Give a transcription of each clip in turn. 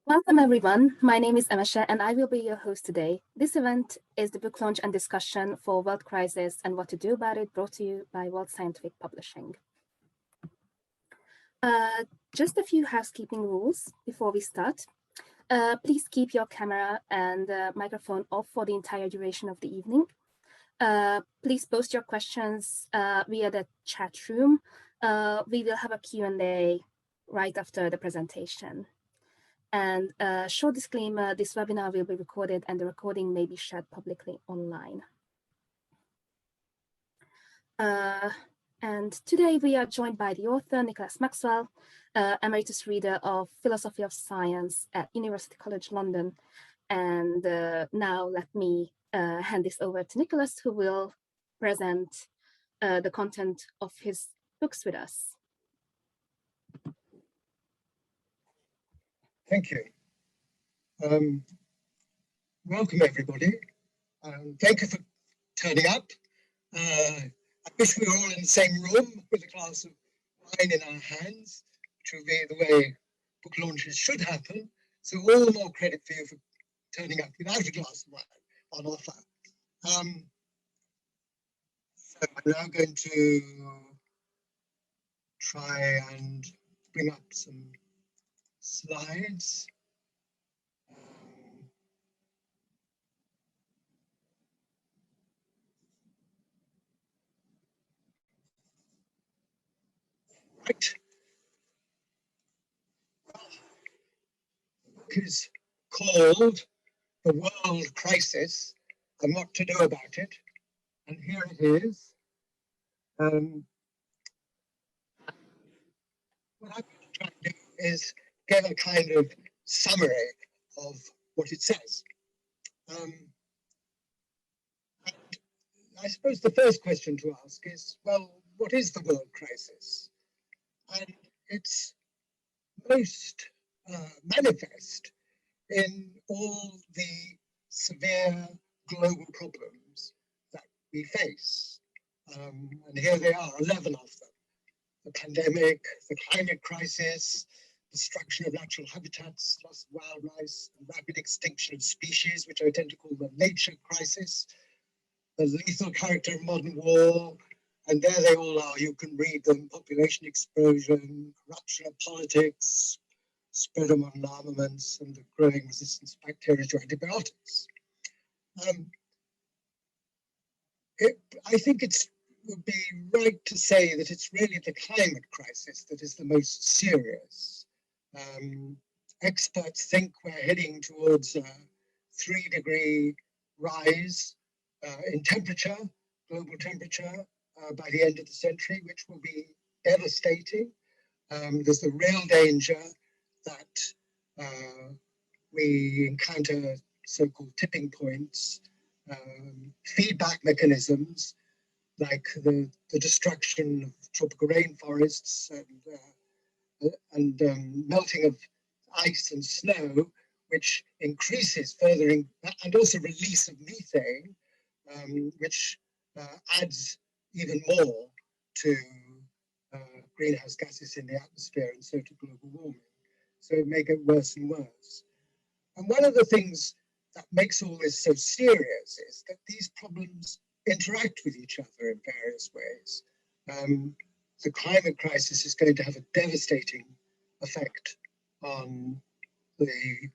Welcome, everyone. My name is Emasha, and I will be your host today. This event is the book launch and discussion for World Crisis and What to Do About It, brought to you by World Scientific Publishing. Just a few housekeeping rules before we start. Please keep your camera and microphone off for the entire duration of the evening. Please post your questions via the chat room. We will have a Q&A right after the presentation. And a short disclaimer, this webinar will be recorded and the recording may be shared publicly online. And today we are joined by the author, Nicholas Maxwell, Emeritus Reader of Philosophy of Science at University College London. And now let me hand this over to Nicholas, who will present the content of his books with us. Thank you. Welcome, everybody. Thank you for turning up. I wish we were all in the same room with a glass of wine in our hands, which would be the way book launches should happen. So all the more credit for you for turning up without a glass of wine on offer. So I'm now going to try and bring up some slides. Right. The book is called The World Crisis and What to Do About It. And here it is. What I'm going to try to do is give a kind of summary of what it says. I suppose the first question to ask is, well, what is the world crisis? And it's most manifest in all the severe global problems that we face. And here they are, 11 of them. The pandemic, the climate crisis, destruction of natural habitats, loss of wildlife, and rapid extinction of species, which I tend to call the nature crisis, the lethal character of modern war, and there they all are, you can read them: population explosion, corruption of politics, spread of modern armaments, and the growing resistance of bacteria to antibiotics. I think it would be right to say that it's really the climate crisis that is the most serious. Experts think we're heading towards a 3-degree rise in temperature, global temperature, by the end of the century, which will be devastating. There's the real danger that we encounter so-called tipping points, feedback mechanisms like the destruction of tropical rainforests and melting of ice and snow, which increases further, and also release of methane, which adds even more to greenhouse gases in the atmosphere and so to global warming. So it may get worse and worse. And one of the things that makes all this so serious is that these problems interact with each other in various ways. The climate crisis is going to have a devastating effect on the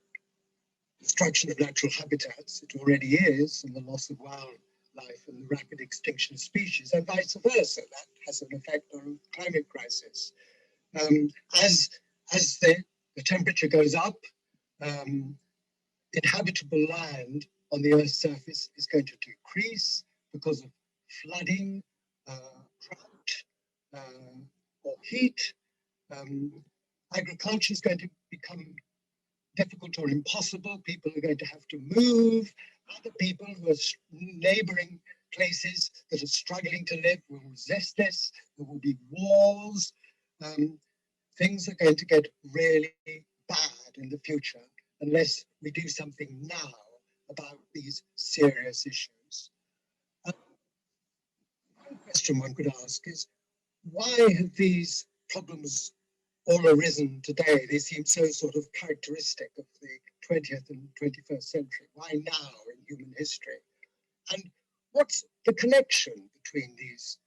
destruction of natural habitats. It already is, and the loss of wildlife and the rapid extinction of species, and vice versa. That has an effect on the climate crisis. As the temperature goes up, inhabitable land on the Earth's surface is going to decrease because of flooding, drought, or heat. Agriculture is going to become difficult or impossible. People are going to have to move. Other people who are neighboring places that are struggling to live will resist this. There will be wars. Things are going to get really bad in the future unless we do something now about these serious issues. One question one could ask is, why have these problems all arisen today. They seem so sort of characteristic of the 20th and 21st century. Why now in human history? And what's the connection between these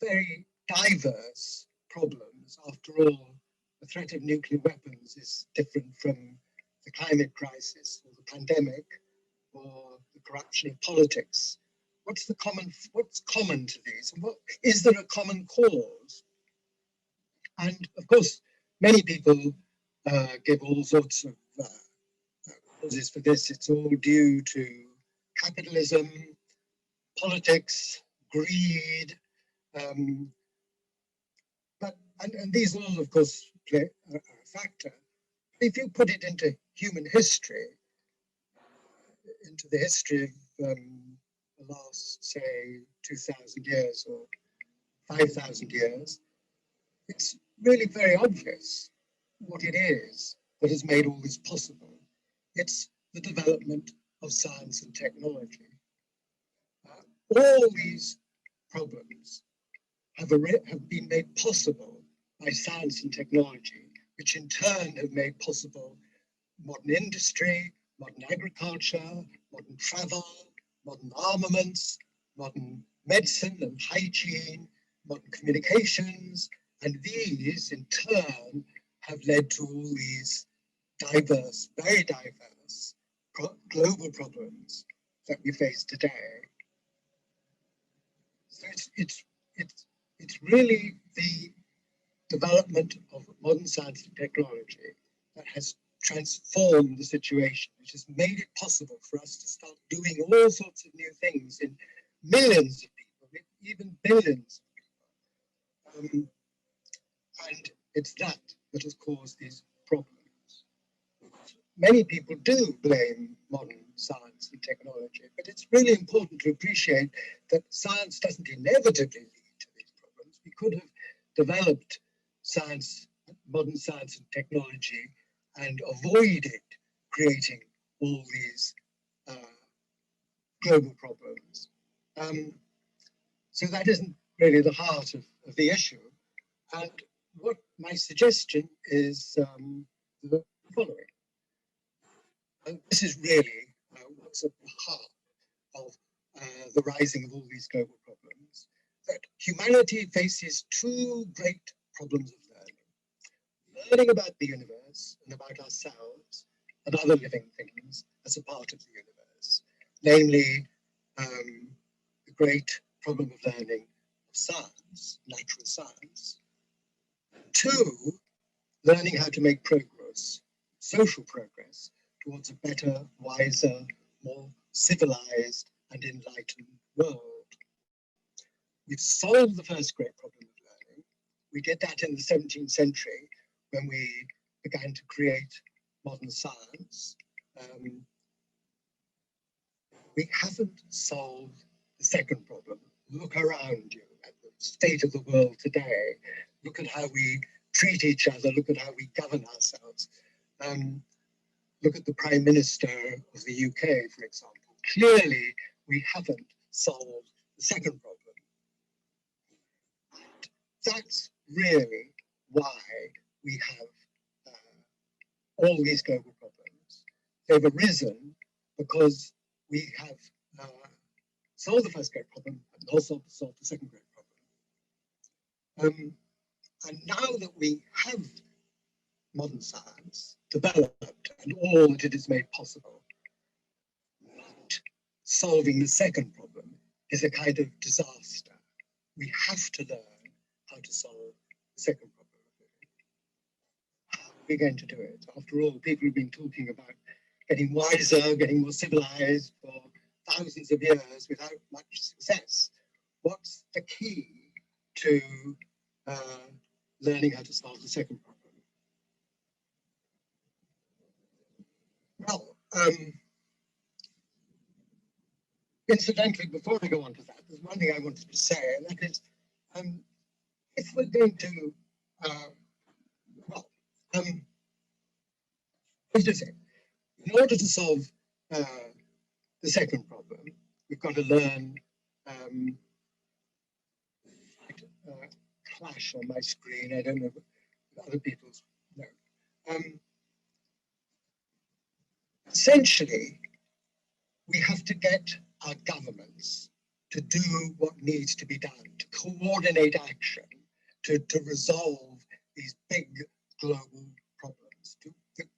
very diverse problems? After all, the threat of nuclear weapons is different from the climate crisis or the pandemic or the corruption of politics. What's common to these? And is there a common cause? And of course, many people give all sorts of causes for this. It's all due to capitalism, politics, greed, and these all, of course, play a factor. If you put it into human history, into the history of the last, say, 2,000 years or 5,000 years, it's really very obvious what it is that has made all this possible. It's the development of science and technology. All these problems have been made possible by science and technology, which in turn have made possible modern industry, modern agriculture, modern travel, modern armaments, modern medicine and hygiene, modern communications, and these in turn have led to all these diverse, very diverse global problems that we face today. So it's really the development of modern science and technology that has transformed the situation, which has made it possible for us to start doing all sorts of new things in millions of people, even billions of people. And it's that that has caused these problems. Many people do blame modern science and technology, but it's really important to appreciate that science doesn't inevitably lead to these problems. We could have developed science, modern science and technology, and avoided creating all these global problems. So that isn't really the heart of the issue. And what my suggestion is the following. This is really what's at the heart of the rising of all these global problems, that humanity faces two great problems of learning about the universe and about ourselves and other living things as a part of the universe, namely the great problem of learning of science, natural science. Two, learning how to make progress, social progress, towards a better, wiser, more civilized and enlightened world. We've solved the first great problem of learning. We did that in the 17th century when we began to create modern science. We haven't solved the second problem. Look around you at the state of the world today. Look at how we treat each other. Look at how we govern ourselves. Look at the Prime Minister of the UK, for example. Clearly, we haven't solved the second problem. And that's really why we have all these global problems. They've arisen because we have solved the first great problem and also solved the second great problem. And now that we have modern science developed and all that it has made possible, solving the second problem is a kind of disaster. We have to learn how to solve the second problem. How are we going to do it? After all, people have been talking about getting wiser, getting more civilized for thousands of years without much success. What's the key to learning how to solve the second problem? Well, incidentally, before I go on to that, there's one thing I wanted to say, and that is, if we're going to, as I say, in order to solve the second problem, we've got to learn, clash on my screen, I don't know, other people's note. Essentially, we have to get our governments to do what needs to be done, to coordinate action, to resolve these big global problems, to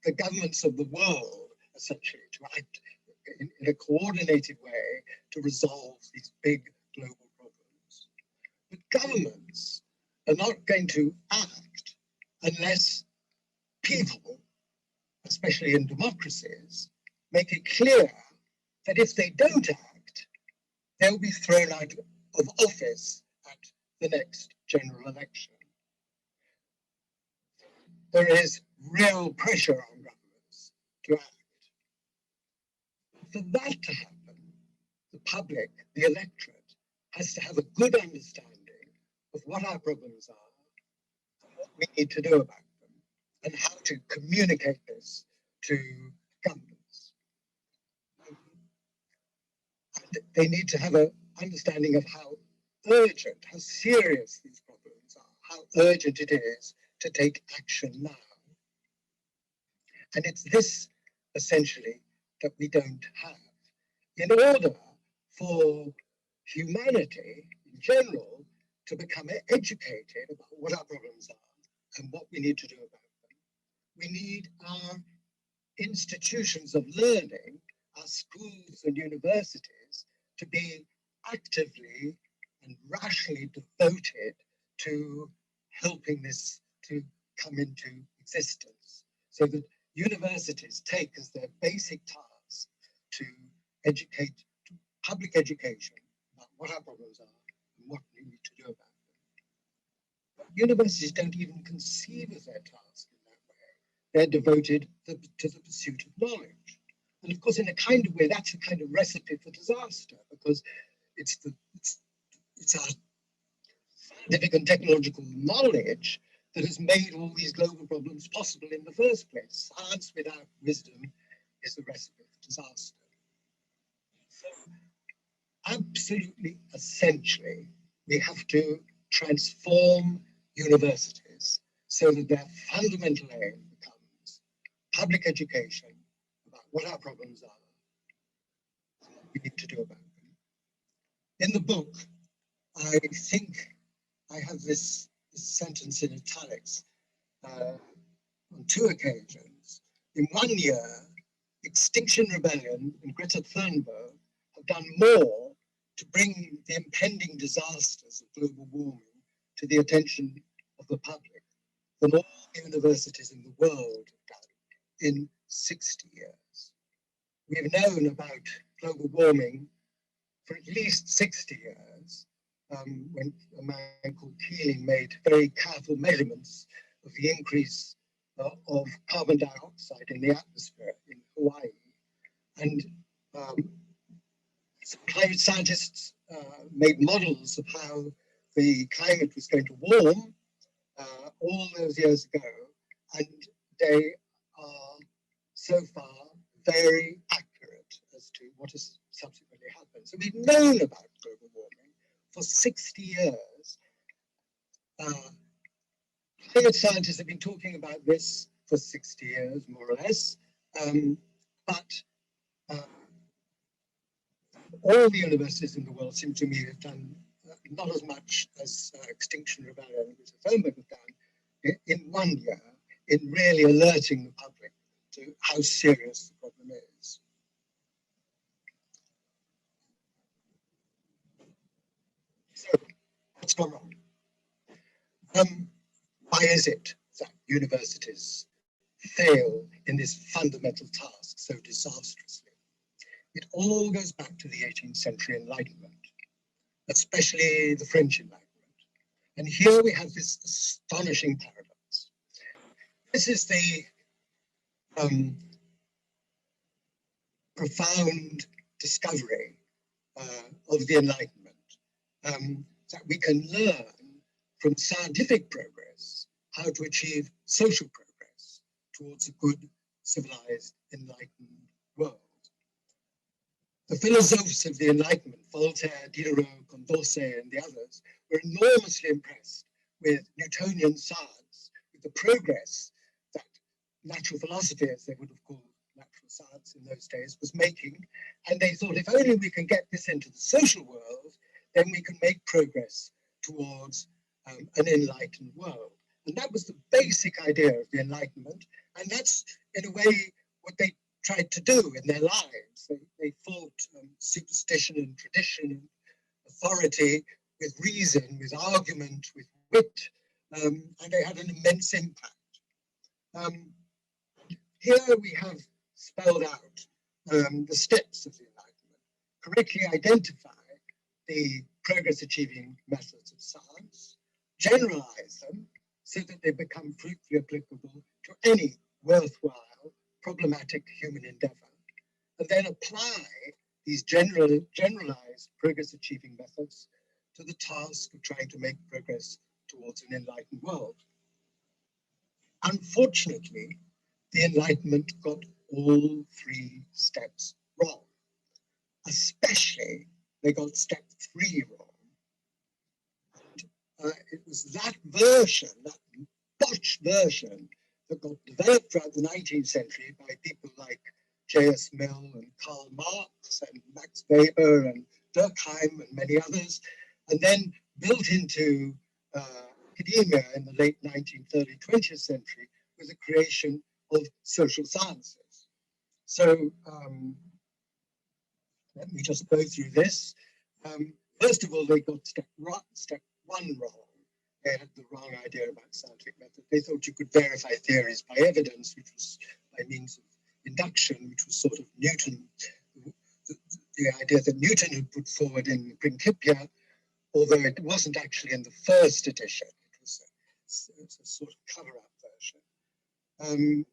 the governments of the world, essentially, to act in a coordinated way to resolve these big global problems. But governments are not going to act unless people, especially in democracies, make it clear that if they don't act, they'll be thrown out of office at the next general election. There is real pressure on governments to act. For that to happen, the public, the electorate, has to have a good understanding of what our problems are, and what we need to do about them, and how to communicate this to governments. And they need to have an understanding of how urgent, how serious these problems are, how urgent it is to take action now. And it's this, essentially, that we don't have. In order for humanity in general to become educated about what our problems are and what we need to do about them, we need our institutions of learning, our schools and universities, to be actively and rationally devoted to helping this to come into existence, so that universities take as their basic task to educate, to public education about what our problems are and what we need to do about them. But universities don't even conceive of their task in that way. They're devoted to the pursuit of knowledge. And of course, in a kind of way, that's a kind of recipe for disaster, because it's our scientific and technological knowledge that has made all these global problems possible in the first place. Science without wisdom is a recipe for disaster. So, absolutely essentially, we have to transform universities so that their fundamental aim becomes public education about what our problems are and what we need to do about them. In the book, I think I have this sentence in italics on 2 occasions. In 1 year, Extinction Rebellion and Greta Thunberg have done more to bring the impending disasters of global warming to the attention of the public than all universities in the world have done in 60 years. We have known about global warming for at least 60 years, when a man called Keeling made very careful measurements of the increase of carbon dioxide in the atmosphere in Hawaii. And climate scientists made models of how the climate was going to warm all those years ago, and they are so far very accurate as to what has subsequently happened. So we've known about global warming for 60 years. Climate scientists have been talking about this for 60 years, more or less, but all the universities in the world seem to me have done not as much as Extinction Rebellion and Greta Thunberg have done in 1 year in really alerting the public to how serious the problem is. So, what's gone wrong? Why is it that universities fail in this fundamental task so disastrously? It all goes back to the 18th century Enlightenment, especially the French Enlightenment. And here we have this astonishing paradox. This is the profound discovery of the Enlightenment, that we can learn from scientific progress how to achieve social progress towards a good, civilized, enlightened world. The philosophers of the Enlightenment, Voltaire, Diderot, Condorcet, and the others, were enormously impressed with Newtonian science, with the progress that natural philosophy, as they would have called natural science in those days, was making. And they thought, if only we can get this into the social world, then we can make progress towards an enlightened world. And that was the basic idea of the Enlightenment. And that's, in a way, what they tried to do in their lives. They fought superstition and tradition and authority with reason, with argument, with wit, and they had an immense impact. Here we have spelled out the steps of the Enlightenment, correctly identify the progress-achieving methods of science, generalize them so that they become fruitfully applicable to any worthwhile, problematic human endeavor, and then apply these generalized progress-achieving methods to the task of trying to make progress towards an enlightened world. Unfortunately, the Enlightenment got all three steps wrong. Especially, they got step 3 wrong. It was that version, that botched version, that got developed throughout the 19th century by people like J.S. Mill and Karl Marx and Max Weber and Durkheim and many others, and then built into academia in the late 19th, early 20th century with the creation of social sciences. So let me just go through this. First of all, they got step 1 wrong. They had the wrong idea about scientific method. They thought you could verify theories by evidence, which was by means of induction, which was sort of Newton, the idea that Newton had put forward in Principia, although it wasn't actually in the first edition. It was a sort of cover-up version.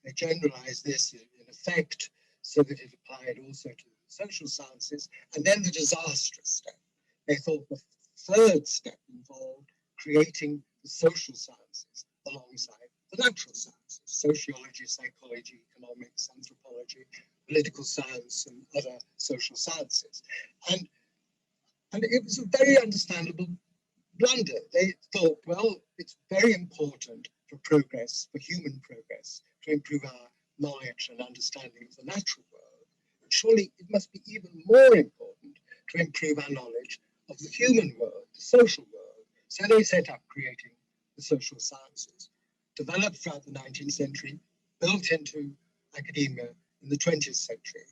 They generalized this in effect so that it applied also to the social sciences. And then the disastrous step. They thought the third step involved creating the social sciences alongside the natural sciences, sociology, psychology, economics, anthropology, political science, and other social sciences. And it was a very understandable blunder. They thought, well, it's very important for progress, for human progress, to improve our knowledge and understanding of the natural world. But surely it must be even more important to improve our knowledge of the human world, the social world. So they set up creating the social sciences, developed throughout the 19th century, built into academia in the 20th century.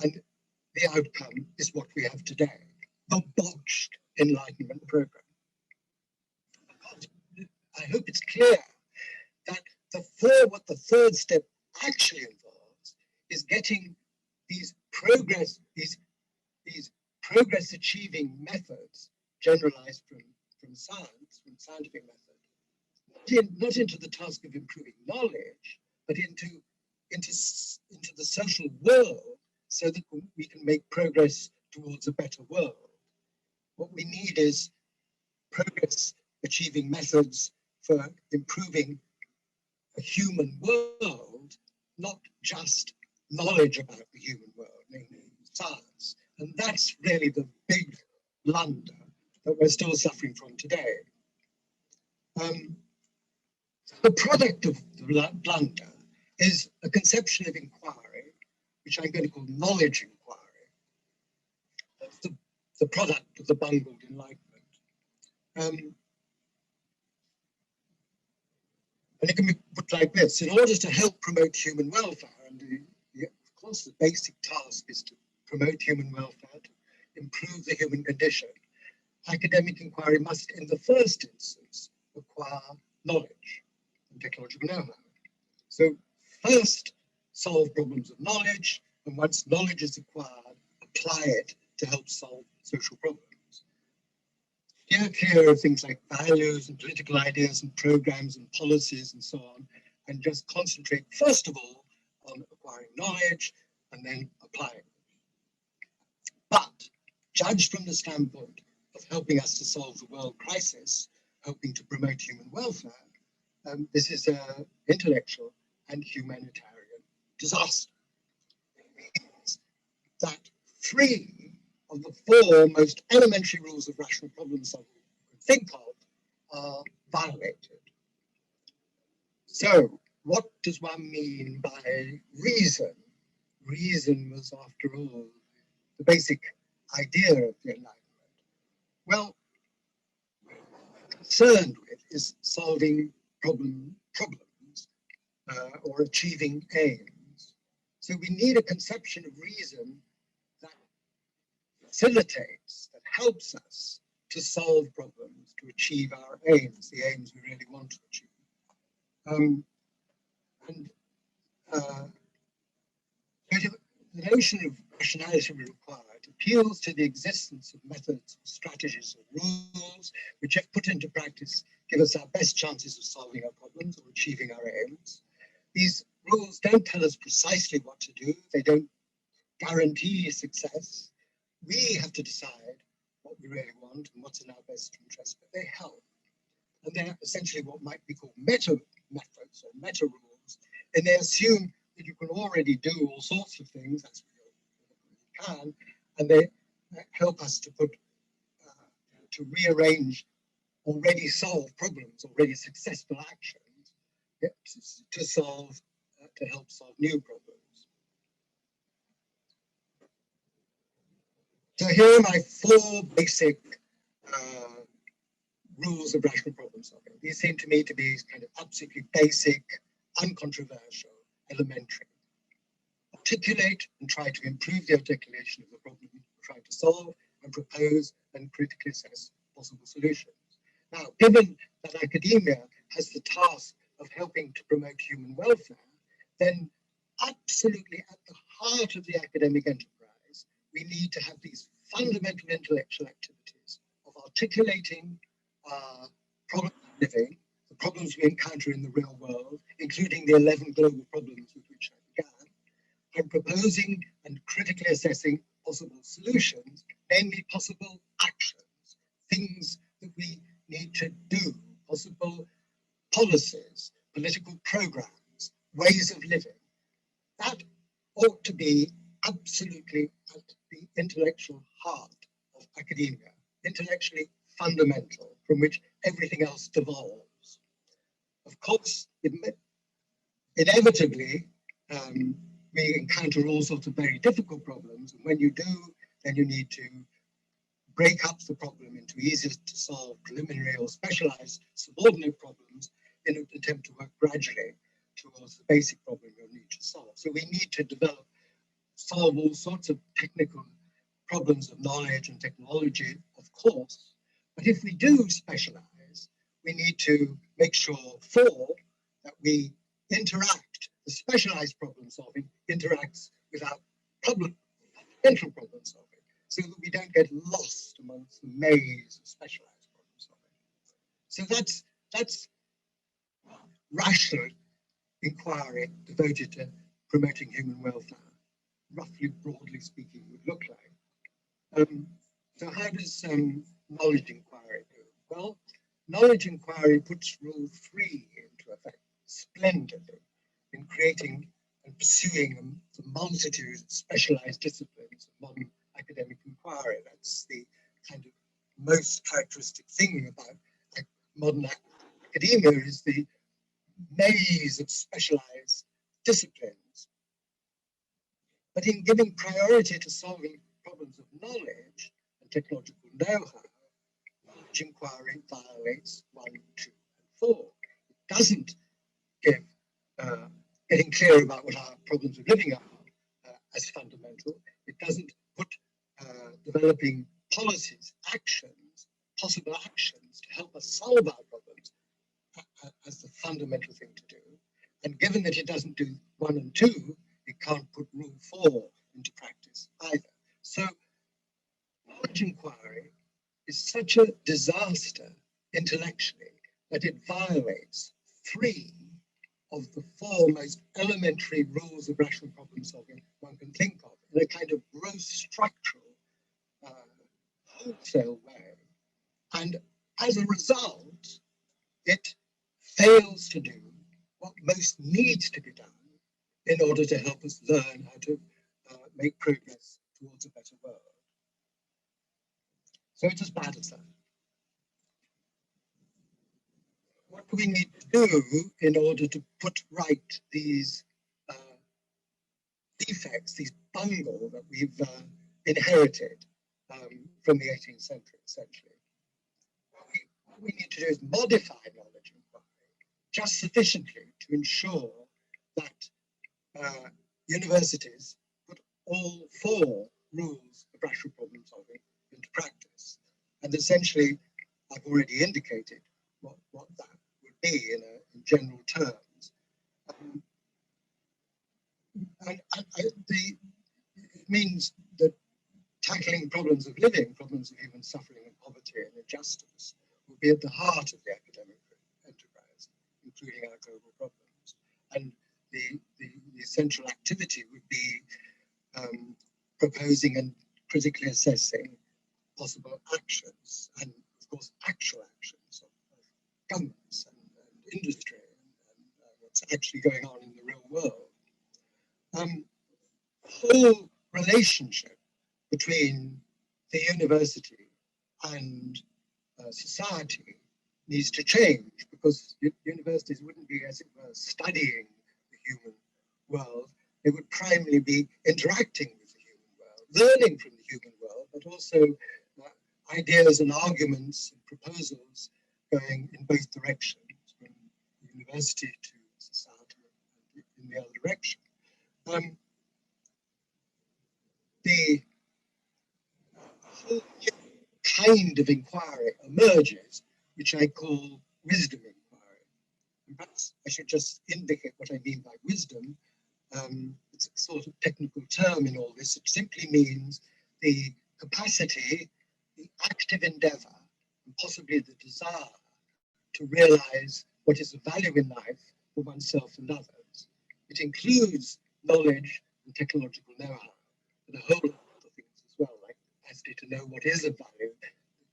And the outcome is what we have today, the botched Enlightenment program. I hope it's clear that what the third step actually involves is getting these progress achieving methods generalized from science, from scientific method, not into the task of improving knowledge, but into the social world so that we can make progress towards a better world. What we need is progress achieving methods for improving a human world, not just knowledge about the human world, namely science. And that's really the big blunder that we're still suffering from today. The product of the blunder is a conception of inquiry, which I'm going to call knowledge inquiry. That's the product of the bungled Enlightenment. And it can be put like this: in order to help promote human welfare, and of course the basic task is to promote human welfare, to improve the human condition, academic inquiry must, in the first instance, acquire knowledge and technological know-how. So first, solve problems of knowledge, and once knowledge is acquired, apply it to help solve social problems. Steer clear of things like values and political ideas and programs and policies and so on, and just concentrate, first of all, on acquiring knowledge and then applying it. But judged from the standpoint of helping us to solve the world crisis, helping to promote human welfare, this is an intellectual and humanitarian disaster. It means that 3 of the 4 most elementary rules of rational problem solving we could think of are violated. So what does one mean by reason? Reason was, after all, the basic idea of the Enlightenment. Well, concerned with is solving problems or achieving aims. So we need a conception of reason that facilitates, that helps us to solve problems, to achieve our aims, the aims we really want to achieve. And the notion of rationality required appeals to the existence of methods, strategies, or rules, which, if put into practice, give us our best chances of solving our problems or achieving our aims. These rules don't tell us precisely what to do. They don't guarantee success. We have to decide what we really want and what's in our best interest, but they help. And they're essentially what might be called meta methods or meta rules, and they assume that you can already do all sorts of things, that's what you can, and they help us to to rearrange already solved problems, already successful actions, to help solve new problems. So here are my four basic rules of rational problem solving. These seem to me to be kind of absolutely basic, uncontroversial, elementary. Articulate and try to improve the articulation of the problem you're trying to solve, and propose and critically assess possible solutions. Now, given that academia has the task of helping to promote human welfare, then absolutely at the heart of the academic enterprise, we need to have these fundamental intellectual activities of articulating problem living, the problems we encounter in the real world, including the 11 global problems with which I began, and proposing and critically assessing possible solutions, namely possible actions, things that we need to do, possible policies, political programs, ways of living. That ought to be absolutely at the intellectual heart of academia, intellectually fundamental, from which everything else devolves. Of course, inevitably, we encounter all sorts of very difficult problems, and when you do, then you need to break up the problem into easier to solve preliminary or specialized subordinate problems in an attempt to work gradually towards the basic problem you'll need to solve. So we need to solve all sorts of technical problems of knowledge and technology, of course, but if we do specialize, we need to make sure, that we interact, the specialized problem solving interacts with our fundamental problem solving, so that we don't get lost amongst the maze of specialized problem solving. So that's rational inquiry devoted to promoting human welfare, roughly, broadly speaking, would look like. So how does knowledge inquiry do? Well, knowledge inquiry puts rule 3 into effect splendidly in creating and pursuing the multitude of specialized disciplines of modern academic inquiry. That's the kind of most characteristic thing about modern academia, is the maze of specialized disciplines. But in giving priority to solving problems of knowledge and technological know-how, knowledge inquiry violates 1, 2, and 4. It doesn't give getting clear about what our problems of living are as fundamental. It doesn't put developing policies, actions, possible actions to help us solve our problems as the fundamental thing to do. And given that it doesn't do 1 and 2, it can't put rule 4 into practice either. So knowledge inquiry is such a disaster intellectually that it violates 3 of the 4 most elementary rules of rational problem solving one can think of, in a kind of gross structural, wholesale way. And as a result, it fails to do what most needs to be done in order to help us learn how to make progress towards a better world. So it's as bad as that. what do we need to do in order to put right these defects, these bungle that we've inherited from the 18th century, essentially? What we need to do is modify knowledge inquiry just sufficiently to ensure that universities put all four rules of rational problem solving into practice. And essentially, I've already indicated what that would be in general terms. It means that tackling problems of living, problems of human suffering and poverty and injustice will be at the heart of the academic enterprise, including our global problems. And the central activity would be proposing and critically assessing possible actions and, of course, actual actions of governments and industry and what's actually going on in the real world. The whole relationship between the university and society needs to change, because universities wouldn't be, as it were, studying the human world. They would primarily be interacting with the human world, learning from the human world, but also ideas and arguments and proposals going in both directions, from the university to society and in the other direction. The whole kind of inquiry emerges, which I call wisdom inquiry. And perhaps I should just indicate what I mean by wisdom. It's a sort of technical term in all this. It simply means the capacity, the active endeavor, and possibly the desire to realize what is of value in life for oneself and others. It includes knowledge and technological know-how, but a whole lot of other things as well, like the capacity to know what is of value, the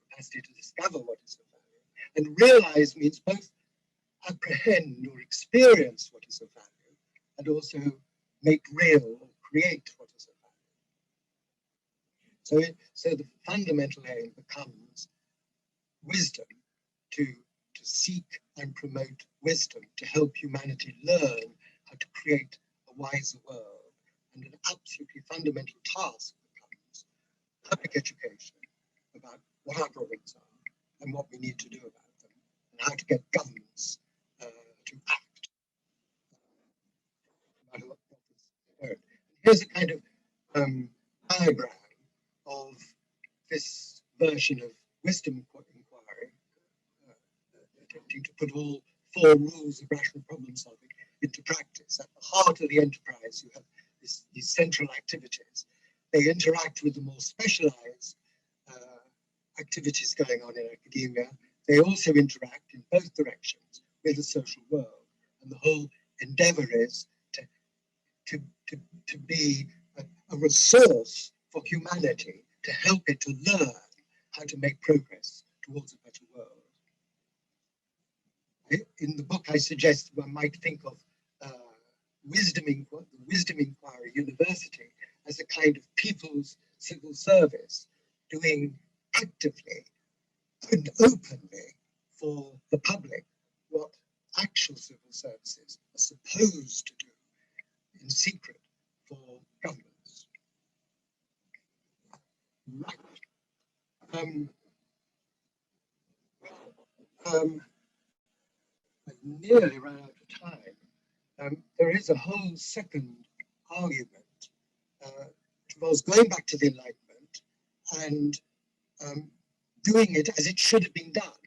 capacity to discover what is of value. And realize means both apprehend or experience what is of value, and also make real or create what is of value. So the fundamental aim becomes wisdom, to seek and promote wisdom, to help humanity learn how to create a wiser world. And an absolutely fundamental task becomes public education about what our problems are and what we need to do about them, and how to get governments to act. Here's a kind of diagram of this version of wisdom inquiry, attempting to put all four rules of rational problem solving into practice. At the heart of the enterprise, you have these central activities. They interact with the more specialized activities going on in academia. They also interact in both directions with the social world. And the whole endeavor is to be a resource for humanity, to help it to learn how to make progress towards a better world. In the book, I suggest one might think of the Wisdom Inquiry University as a kind of people's civil service, doing actively and openly for the public what actual civil services are supposed to do in secret for governments. Right. I nearly ran out of time. There is a whole second argument, which was going back to the Enlightenment and doing it as it should have been done.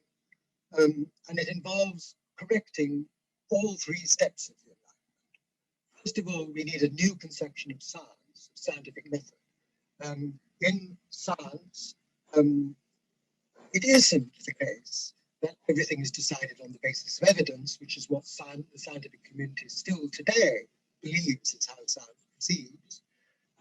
And it involves correcting all three steps of the Enlightenment. First of all, we need a new conception of science, of scientific method. In science, it isn't the case that everything is decided on the basis of evidence, which is what the scientific community still today believes is how science proceeds.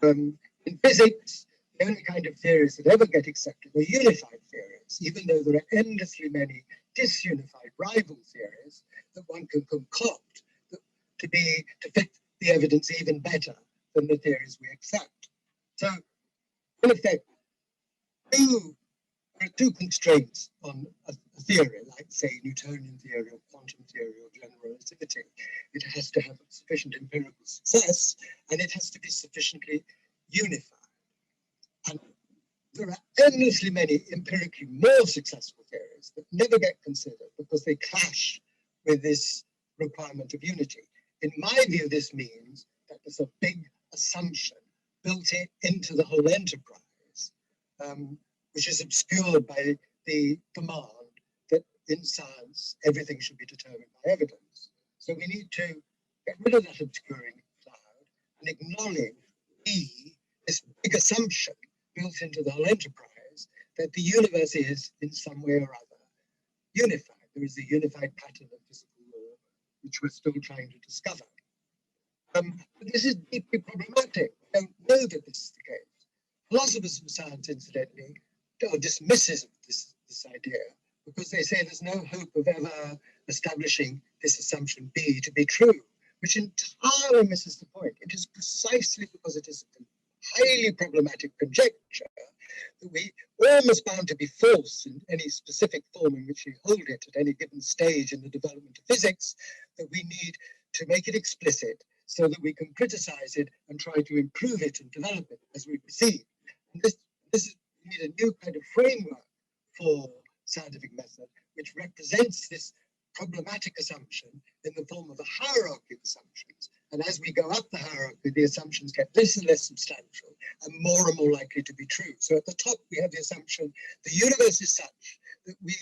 In physics, the only kind of theories that ever get accepted are unified theories, even though there are endlessly many disunified rival theories that one can concoct to fit the evidence even better than the theories we accept. So, in effect, two there are two constraints on a theory, like, say, Newtonian theory or quantum theory or general relativity. It has to have sufficient empirical success, and it has to be sufficiently unified. And there are endlessly many empirically more successful theories that never get considered because they clash with this requirement of unity. In my view, this means that there's a big assumption built into the whole enterprise, which is obscured by the demand that in science everything should be determined by evidence. So we need to get rid of that obscuring cloud and acknowledge this big assumption built into the whole enterprise that the universe is in some way or other unified. There is a unified pattern of physical law which we're still trying to discover. But this is deeply problematic. We don't know that this is the case. Philosophers of science, incidentally, are dismissive of this idea because they say there's no hope of ever establishing this assumption B to be true, which entirely misses the point. It is precisely because it is a highly problematic conjecture that we almost bound to be false in any specific form in which we hold it at any given stage in the development of physics, that we need to make it explicit so that we can criticize it and try to improve it and develop it as we proceed. And this is, we need a new kind of framework for scientific method, which represents this problematic assumption in the form of a hierarchy of assumptions. And as we go up the hierarchy, the assumptions get less and less substantial and more likely to be true. So at the top, we have the assumption the universe is such that we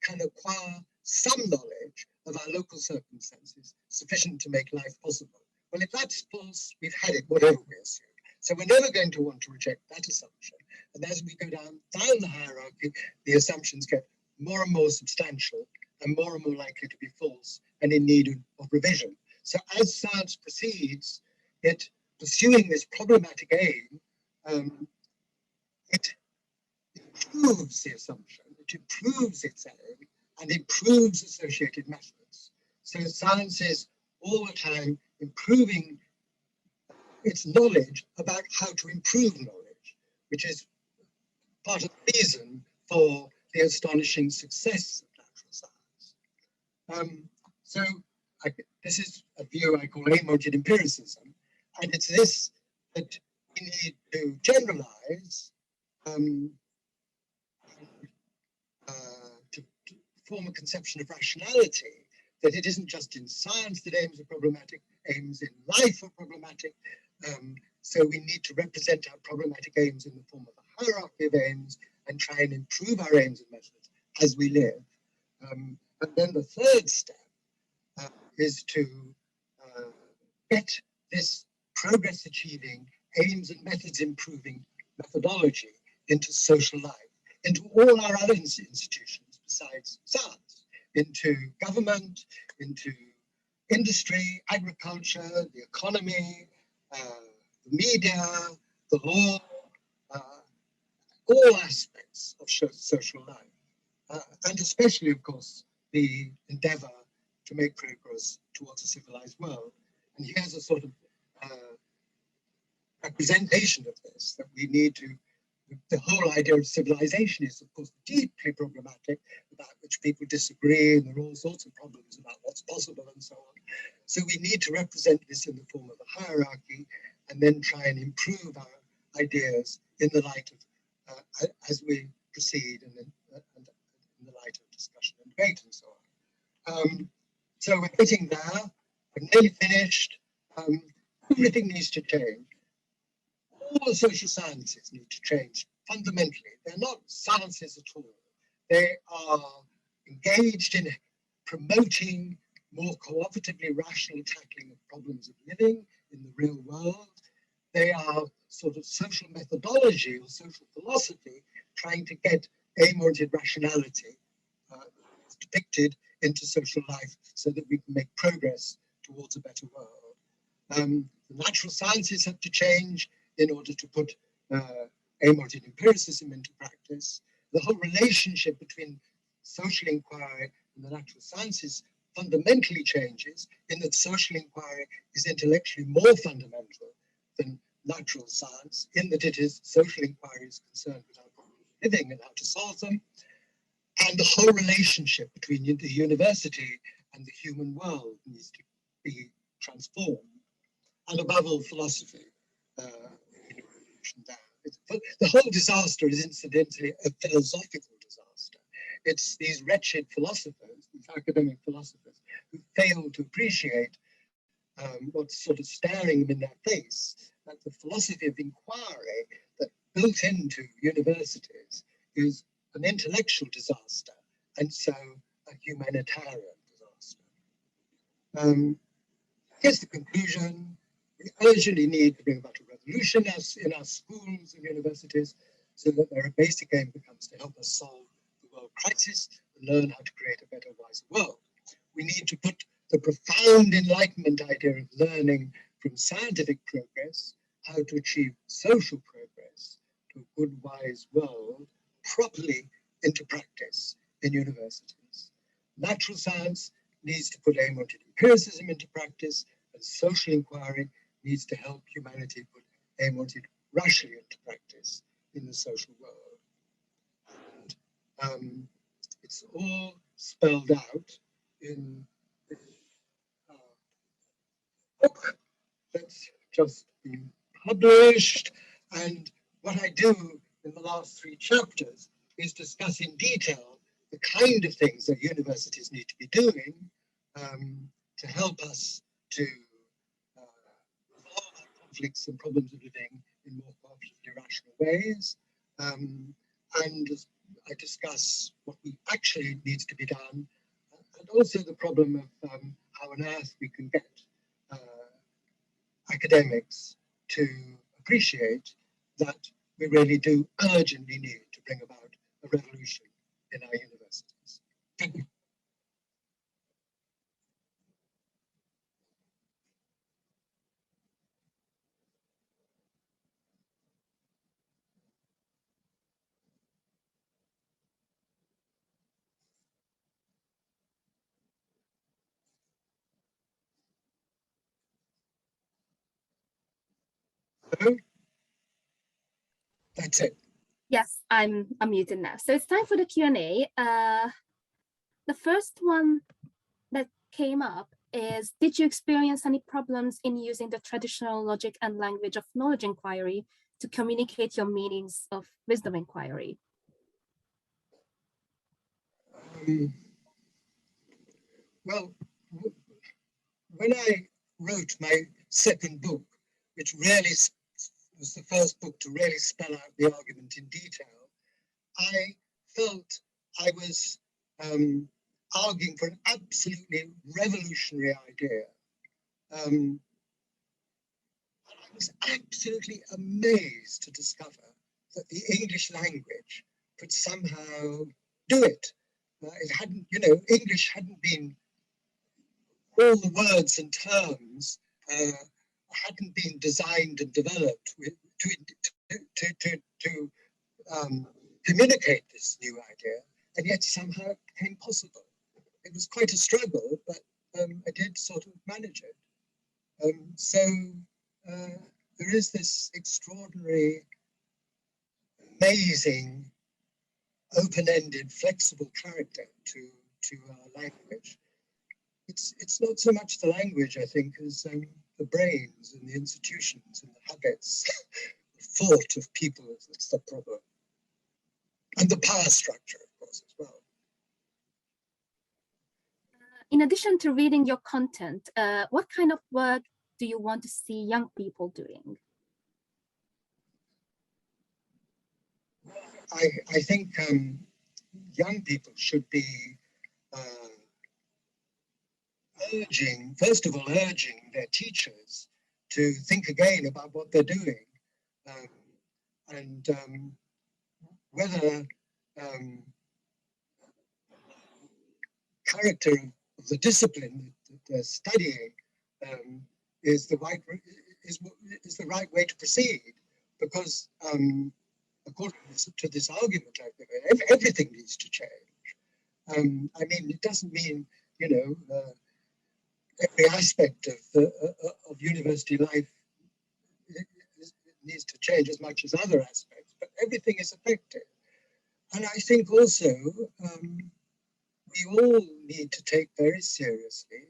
can acquire some knowledge of our local circumstances sufficient to make life possible. Well, if that's false, we've had it, whatever we assume. So we're never going to want to reject that assumption. And as we go down the hierarchy, the assumptions get more and more substantial and more likely to be false and in need of revision. So as science proceeds, it pursuing this problematic aim, it improves the assumption, it improves its aim, and improves associated methods. So science is all the time improving its knowledge about how to improve knowledge, which is part of the reason for the astonishing success of natural science. This is a view I call aim-oriented empiricism, and it's this that we need to generalize to form a conception of rationality, that it isn't just in science that aims are problematic, aims in life are problematic. So we need to represent our problematic aims in the form of a hierarchy of aims and try and improve our aims and methods as we live. And then the third step is to get this progress achieving, aims and methods improving methodology into social life, into all our other institutions besides science, into government, into industry, agriculture, the economy, the media, the law, all aspects of social life, and especially, of course, the endeavor to make progress towards a civilized world. And here's a sort of representation of this, that we need to, the whole idea of civilization is, of course, deeply problematic, about which people disagree, and there are all sorts of problems about what's possible and so on. So we need to represent this in the form of a hierarchy, and then try and improve our ideas in the light of, as we proceed, and in the light of discussion and debate and so on. So we're getting there, we're nearly finished. Everything needs to change. All the social sciences need to change fundamentally. They're not sciences at all. They are engaged in promoting more cooperatively rational tackling of problems of living in the real world. They are sort of social methodology or social philosophy trying to get aim-oriented rationality depicted into social life so that we can make progress towards a better world. The natural sciences have to change in order to put aim-oriented empiricism into practice. The whole relationship between social inquiry and the natural sciences fundamentally changes in that social inquiry is intellectually more fundamental than natural science, in that it is social inquiry is concerned with our problems of living and how to solve them, and the whole relationship between the university and the human world needs to be transformed. And above all, philosophy. The whole disaster is incidentally a philosophical disaster. It's these wretched philosophers, these academic philosophers, who fail to appreciate what's sort of staring them in their face, that the philosophy of inquiry that built into universities is an intellectual disaster, and so a humanitarian disaster. Here's the conclusion. We urgently need to bring about a revolution in our schools and universities so that their basic aim becomes to help us solve the world crisis and learn how to create a better, wiser world. We need to put the profound Enlightenment idea of learning from scientific progress, how to achieve social progress to a good, wise world, properly into practice in universities. Natural science needs to put aim-oriented empiricism into practice, and social inquiry needs to help humanity put aim-oriented rationally into practice in the social world. And it's all spelled out in this book that's just been published. And what I do in the last 3 chapters is discuss in detail the kind of things that universities need to be doing to help us to resolve our conflicts and problems of living in more cooperatively rational ways. And I discuss what we actually needs to be done, and also the problem of how on earth we can get academics to appreciate that we really do urgently need to bring about a revolution in our universities. Thank you. So, that's it. Yes, I'm unmuted now. So it's time for the Q&A. The first one that came up is, did you experience any problems in using the traditional logic and language of knowledge inquiry to communicate your meanings of wisdom inquiry? Well, when I wrote my second book, which really was the first book to really spell out the argument in detail, I felt I was arguing for an absolutely revolutionary idea. I was absolutely amazed to discover that the English language could somehow do it. It hadn't, English hadn't been, all the words and terms hadn't been designed and developed to communicate this new idea, and yet somehow it became possible. It was quite a struggle, but I did sort of manage it. So there is this extraordinary, amazing, open-ended, flexible character to our language. It's not so much the language, I think, as the brains and the institutions and the habits, the thought of people that's the problem. And the power structure, of course, as well. In addition to reading your content, what kind of work do you want to see young people doing? I think young people should be first of all, urging their teachers to think again about what they're doing, and whether character of the discipline that they're studying is the right way to proceed, because according to this argument, everything needs to change. I mean, it doesn't mean every aspect of university life needs to change as much as other aspects, but everything is affected. And I think also we all need to take very seriously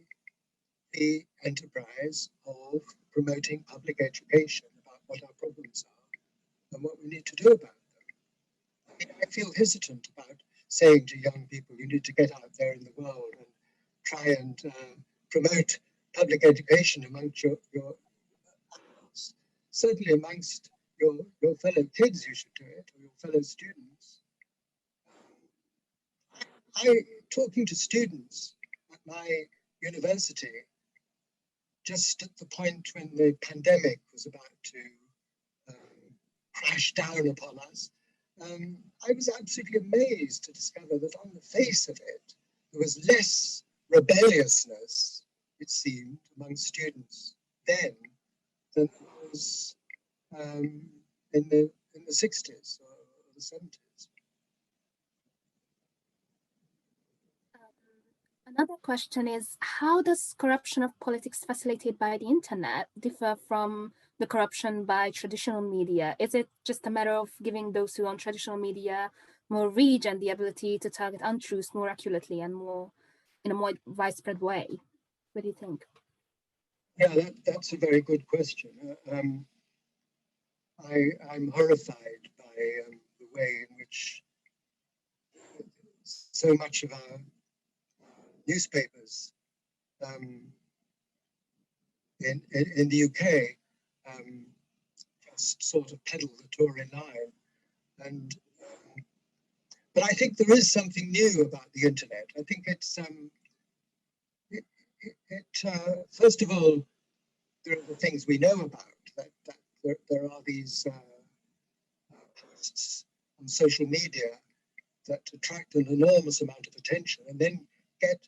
the enterprise of promoting public education about what our problems are and what we need to do about them. I feel hesitant about saying to young people, you need to get out there in the world and try and promote public education amongst your adults. Certainly amongst your fellow kids, you should do it, or your fellow students. Talking to students at my university, just at the point when the pandemic was about to crash down upon us, I was absolutely amazed to discover that on the face of it, there was less rebelliousness, it seemed, among students then than there was in the 60s or the 70s. Another question is, how does corruption of politics facilitated by the internet differ from the corruption by traditional media? Is it just a matter of giving those who own traditional media more reach and the ability to target untruths more accurately and more in a more widespread way? What do you think? Yeah, that's a very good question. I'm horrified by the way in which so much of our newspapers in the UK just sort of peddle the Tory line. And but I think there is something new about the internet. I think it's first of all, there are the things we know about, that there are these posts on social media that attract an enormous amount of attention and then get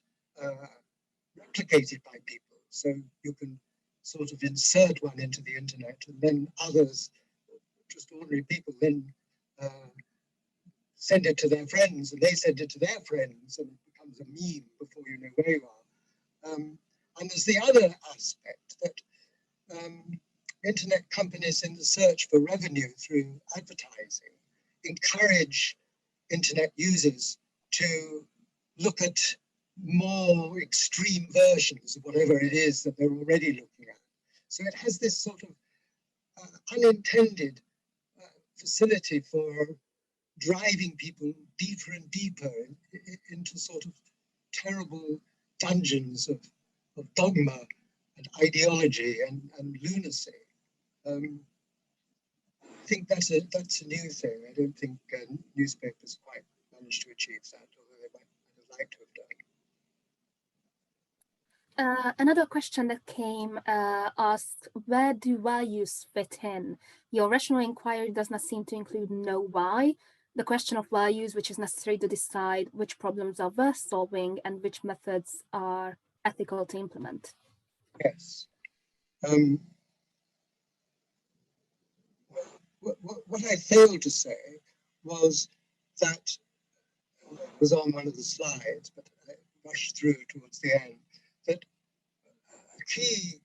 replicated by people. So you can sort of insert one into the internet and then others, just ordinary people, then send it to their friends and they send it to their friends and it becomes a meme before you know where you are. And there's the other aspect that internet companies in the search for revenue through advertising encourage internet users to look at more extreme versions of whatever it is that they're already looking at. So it has this sort of unintended facility for driving people deeper and deeper into sort of terrible dungeons of dogma and ideology and lunacy. I think that's a new thing. I don't think newspapers quite managed to achieve that, although they might have liked to have done. Another question that came asked, where do values fit in? Your rational inquiry does not seem to include know why. The question of values, which is necessary to decide which problems are worth solving and which methods are ethical to implement. Yes. What I failed to say was that, it was on one of the slides, but I rushed through towards the end, that a key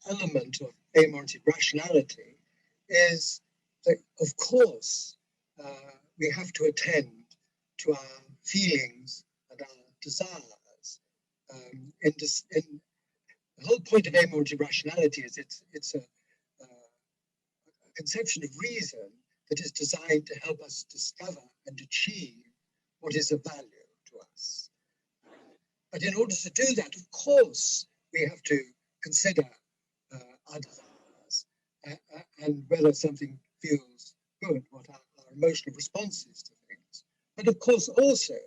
element of amoral rationality is that, of course, we have to attend to our feelings and our desires. The whole point of amoral rationality is it's a conception of reason that is designed to help us discover and achieve what is of value to us. But in order to do that, of course, we have to consider our desires and whether something feels good, what our emotional response is to things. But of course, also,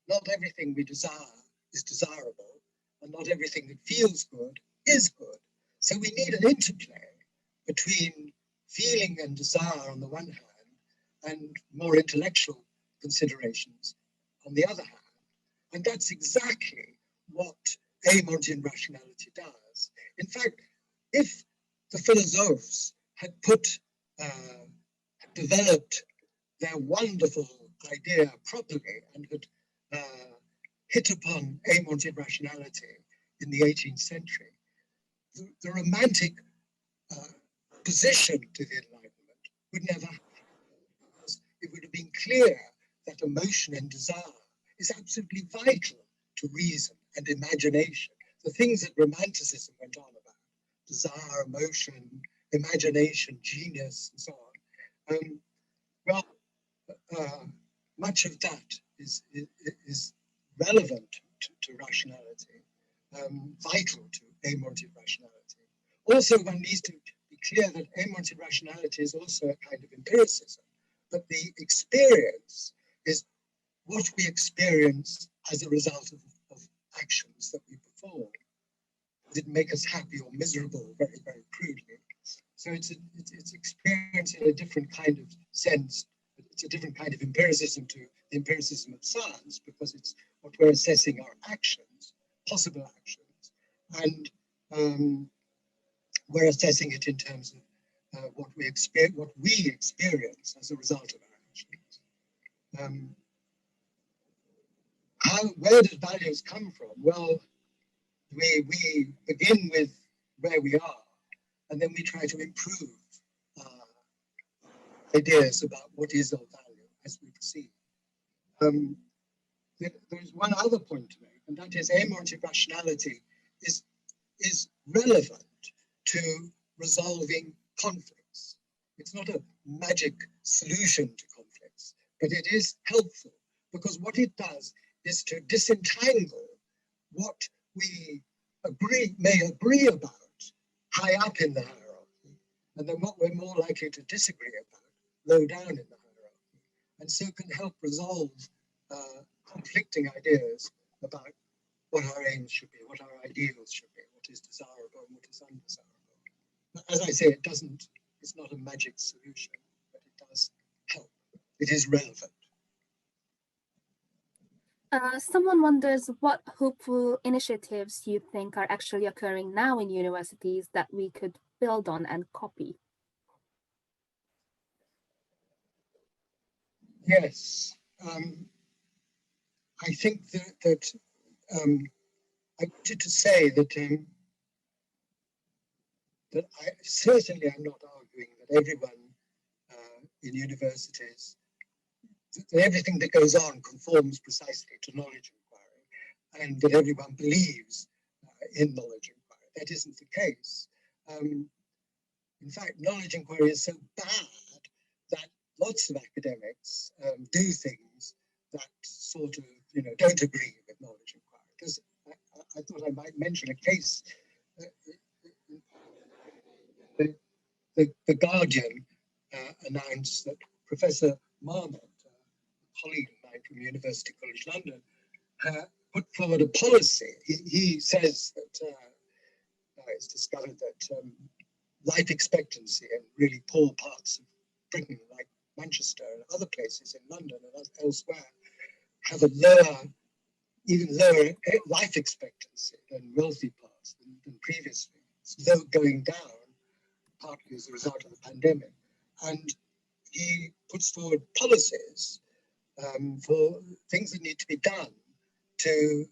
not everything we desire is desirable, and not everything that feels good is good. So we need an interplay between feeling and desire on the one hand, and more intellectual considerations on the other hand. And that's exactly what Amontian rationality does. In fact, if the philosophers had developed their wonderful idea properly and had hit upon Amontian rationality in the 18th century, the romantic opposition to the Enlightenment would never happen, because it would have been clear that emotion and desire is absolutely vital to reason and imagination. The things that Romanticism went on about, desire, emotion, imagination, genius, and so on. Well, much of that is relevant to rationality, vital to amotive rationality. Also, one needs to be clear that amotive rationality is also a kind of empiricism, but the experience is what we experience as a result of actions that we perform. Does it make us happy or miserable, very, very crudely? So it's experience in a different kind of sense. It's a different kind of empiricism to the empiricism of science, because it's what we're assessing our actions, possible actions, and we're assessing it in terms of what we experience as a result of our actions. Where do values come from? Well, we begin with where we are, and then we try to improve ideas about what is of value as we proceed. There's one other point to make, and that is amotive rationality is relevant to resolving conflicts. It's not a magic solution to conflicts, but it is helpful, because what it does is to disentangle what we may agree about high up in the hierarchy, and then what we're more likely to disagree about low down in the hierarchy, and so can help resolve conflicting ideas about what our aims should be, what our ideals should be, what is desirable and what is undesirable. As I say, it's not a magic solution, but it does help. It is relevant. Someone wonders what hopeful initiatives you think are actually occurring now in universities that we could build on and copy. Yes, I think that I wanted to say that certainly I'm not arguing that everyone in universities, that everything that goes on conforms precisely to knowledge inquiry, and that everyone believes in knowledge inquiry. That isn't the case. In fact, knowledge inquiry is so bad that lots of academics do things that sort of, don't agree with knowledge inquiry. Because I thought I might mention a case. The Guardian announced that Professor Marmot, a colleague of mine from University College London, put forward a policy. He says that it's discovered that life expectancy in really poor parts of Britain, like Manchester and other places in London and elsewhere, have a even lower life expectancy than wealthy parts than previously. It's going down, partly as a result of the pandemic. And he puts forward policies for things that need to be done to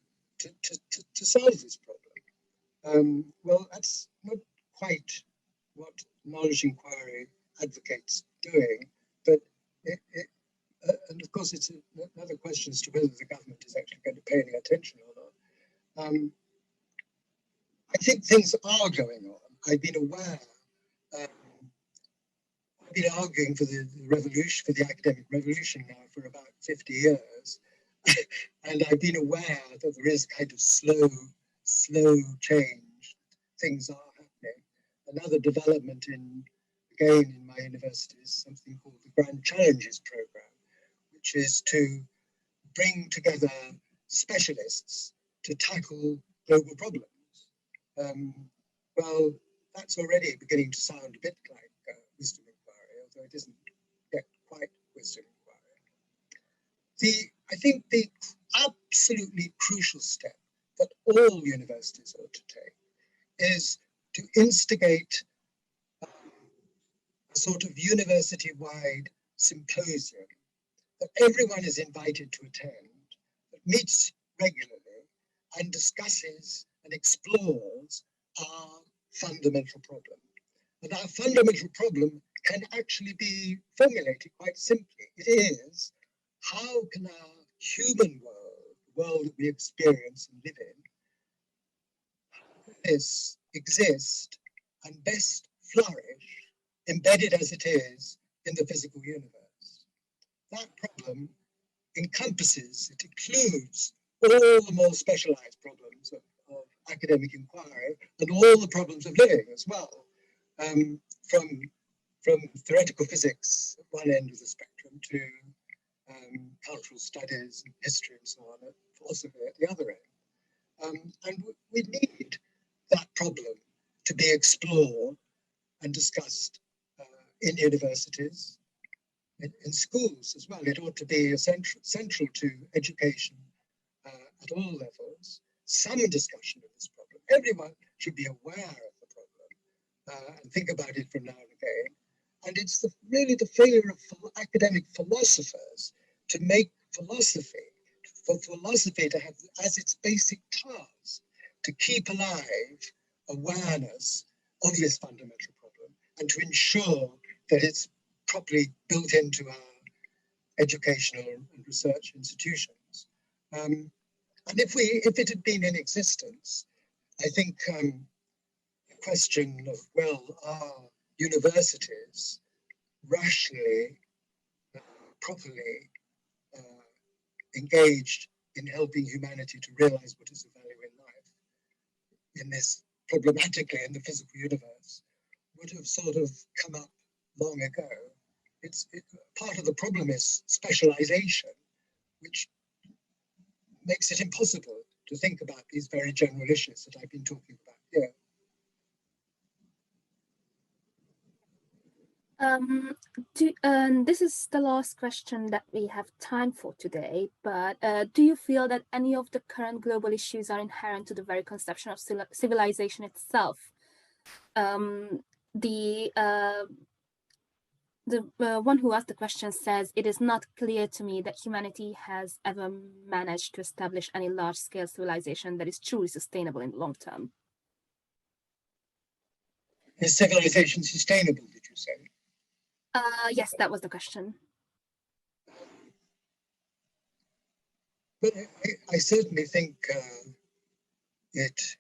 solve this problem. Well, that's not quite what knowledge inquiry advocates doing, but and of course it's another question as to whether the government is actually going to pay any attention or not. I think things are going on. I've been aware, I've been arguing for the revolution, for the academic revolution now for about 50 years. And I've been aware that there is kind of slow change. Things are happening. Another development again in my university is something called the Grand Challenges Program, which is to bring together specialists to tackle global problems. Well, that's already beginning to sound a bit like wisdom inquiry, although it isn't yet quite wisdom inquiry. I think the absolutely crucial step that all universities ought to take is to instigate a sort of university-wide symposium that everyone is invited to attend, that meets regularly and discusses and explores our fundamental problem. And our fundamental problem can actually be formulated quite simply. It is, how can our human world, the world that we experience and live in, this exist and best flourish, embedded as it is in the physical universe? That problem encompasses, it includes all the more specialized problems of academic inquiry and all the problems of living as well, from theoretical physics at one end of the spectrum to cultural studies and history and so on, and philosophy at the other end. And we need that problem to be explored and discussed in universities, in schools as well. It ought to be central to education at all levels. Some discussion of this problem. Everyone should be aware of the problem and think about it from now and again. And it's really the failure of academic philosophers to make philosophy, for philosophy to have as its basic task to keep alive awareness of this fundamental problem and to ensure that it's properly built into our educational and research institutions. And if it had been in existence, I think the question of, well, are universities rationally, properly engaged in helping humanity to realize what is of value in life, in this problematically in the physical universe, would have sort of come up long ago. Part of the problem is specialization, which makes it impossible to think about these very general issues that I've been talking about here. This is the last question that we have time for today, but do you feel that any of the current global issues are inherent to the very conception of civilization itself? The one who asked the question says, it is not clear to me that humanity has ever managed to establish any large-scale civilization that is truly sustainable in the long term. Is civilization sustainable, did you say? Yes, that was the question. But I certainly think it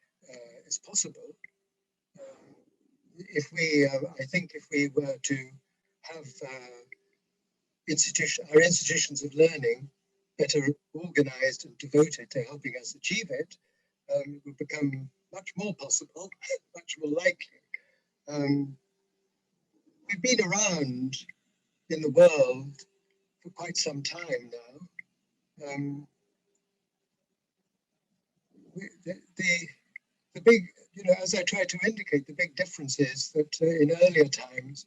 is possible. I think if we were to have our institutions of learning better organized and devoted to helping us achieve it, it would become much more possible, much more likely. We've been around in the world for quite some time now. The big, as I tried to indicate, the big difference is that in earlier times,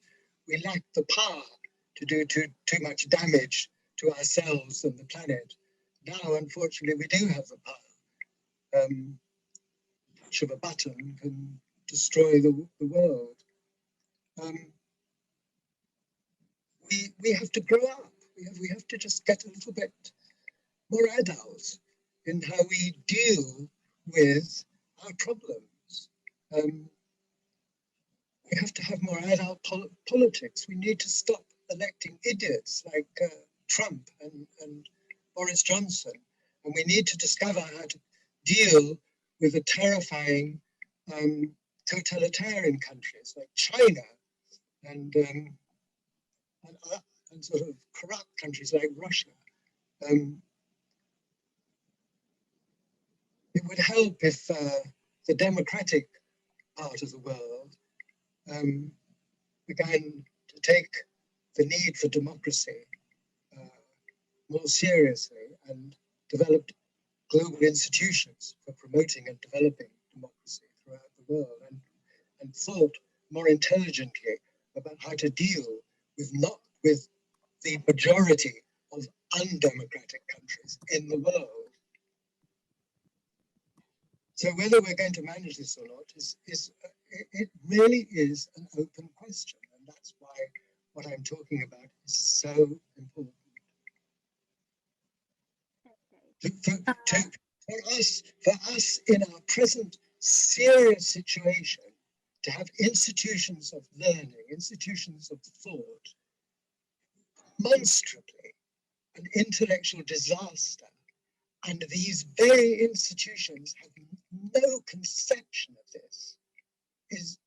we lacked the power to do too much damage to ourselves and the planet. Now, unfortunately, we do have the power. Touch of a button can destroy the world. We have to grow up. We have to just get a little bit more adult in how we deal with our problems. We have to have more adult politics. We need to stop electing idiots like Trump and Boris Johnson. And we need to discover how to deal with the terrifying totalitarian countries like China and sort of corrupt countries like Russia. It would help if the democratic part of the world began to take the need for democracy more seriously and developed global institutions for promoting and developing democracy throughout the world, and thought more intelligently about how to deal with the majority of undemocratic countries in the world. So whether we're going to manage this or not it really is an open question, and that's why what I'm talking about is so important. For us in our present serious situation, to have institutions of learning, institutions of thought, demonstrably an intellectual disaster. And these very institutions have no conception of this is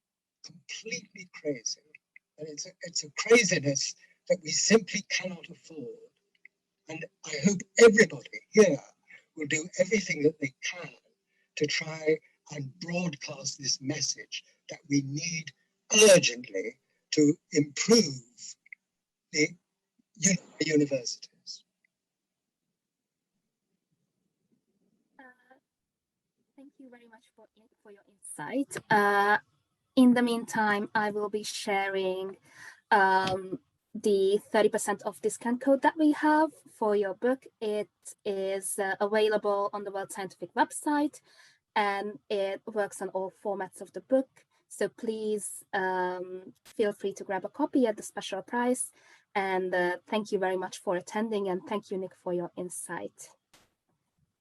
completely crazy. And it's a craziness that we simply cannot afford. And I hope everybody here will do everything that they can to try and broadcast this message that we need urgently to improve the universities. Thank you very much for your insight. In the meantime, I will be sharing the 30% off discount code that we have for your book. It is available on the World Scientific website, and it works on all formats of the book. So please feel free to grab a copy at the special price. And thank you very much for attending, and thank you, Nick, for your insight.